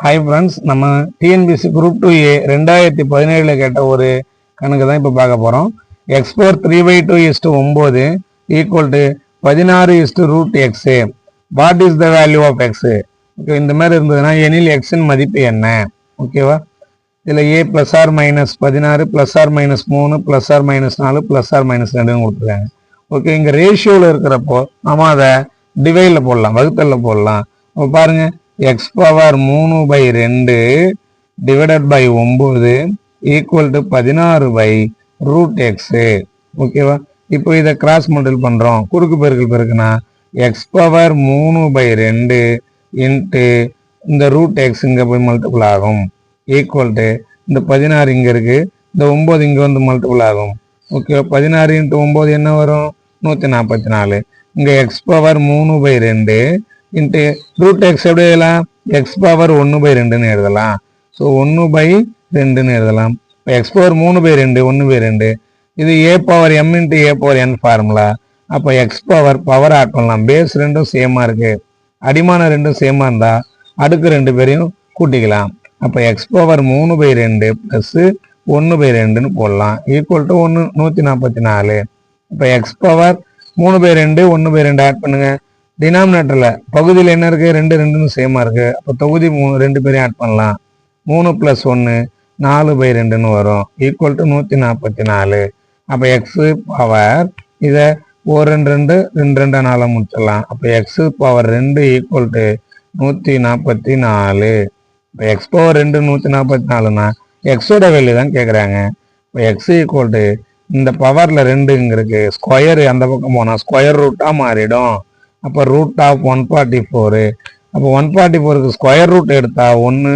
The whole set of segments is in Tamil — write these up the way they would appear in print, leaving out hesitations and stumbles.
ஹாய் ஃப்ரெண்ட்ஸ், நம்ம டிஎன்பிசி குரூப் 2A 2017 கேட்ட ஒரு கணக்கு தான் இப்போ பார்க்க போகிறோம். x4 3/2 equal to 16 √x. What is the value of X? Okay, இந்த மாதிரி இருந்ததுன்னா எனில் எக்ஸின் மதிப்பு என்ன? ஓகேவா? இதில் a plus or minus 16 plus or minus 3 plus or minus 4 plus or minus 2ன்னு கொடுத்துருக்காங்க. ஓகே, இங்கே ரேஷியோவில் இருக்கிறப்போ நம்ம அதை டிவைடில் போடலாம், வகுத்தலில் போடலாம். அப்போ பாருங்க, x power 3/2 divided by 9 equal to 16/√x. ஓகேவா? இப்போ இதை கிராஸ் மல்டிபிள் பண்ணுறோம், குறுக்கு பெருக்கல் பெருக்குனா x பவர் 3/2 இன்ட்டு இந்த √x இங்கே போய் மல்டிபிள் ஆகும் ஈக்குவல் டு இந்த 16 இங்கே இருக்குது, இந்த 9 இங்கே வந்து மல்டிபிள் ஆகும். ஓகே, 16 × 9 என்ன வரும்? 144. இங்கே x பவர் 3/2 இன்ட்டு √x எப்படி எழுதலாம்? x பவர் 1/2ன்னு எழுதலாம். ஸோ 1/2ன்னு எழுதலாம். இப்போ x பவர் 3/2 1/2. இது a power m into a power n formula. அப்போ x பவர் ஆட் பண்ணலாம். பேஸ் ரெண்டும் சேமாக இருக்கு, அடிமான ரெண்டும் சேமாக இருந்தால் அடுக்கு ரெண்டு பேரையும் கூட்டிக்கலாம். அப்போ x பவர் 3/2 ப்ளஸ் 1/2ன்னு போடலாம் ஈக்குவல் டு 144. இப்போ x பவர் 3/2 1/2 ஆட் பண்ணுங்க. டினாமினேட்டரில் பகுதியில் என்ன இருக்குது? 2 2ன்னு சேமாக இருக்குது. அப்போ தொகுதி 2 பேரையும் ஆட் பண்ணலாம். 3 + 1 4/2ன்னு வரும் ஈக்குவல் டு 144. அப்போ எக்ஸு பவர் இதை 1 2 2 2 4 முடிச்சிடலாம். அப்போ எக்ஸு பவர் 2 ஈக்குவல் டு 144. இப்போ எக்ஸ் பவர் 2 144னா எக்ஸோட வேல்யூ தான் கேட்குறாங்க. இப்போ எக்ஸ் ஈக்குவல் டு இந்த பவரில் 2 இங்கே இருக்குது, ஸ்கொயர் அந்த பக்கம் போனால் ஸ்கொயர் ரூட்டாக மாறிடும். அப்போ √144. அப்போ 144க்கு ஸ்கொயர் ரூட் எடுத்தால் 1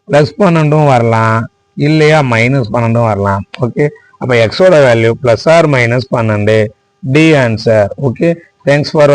+ 12 வரலாம், இல்லையா -12 வரலாம். ஓகே, அப்போ எக்ஸோட value +or -12. The answer. Okay, thanks for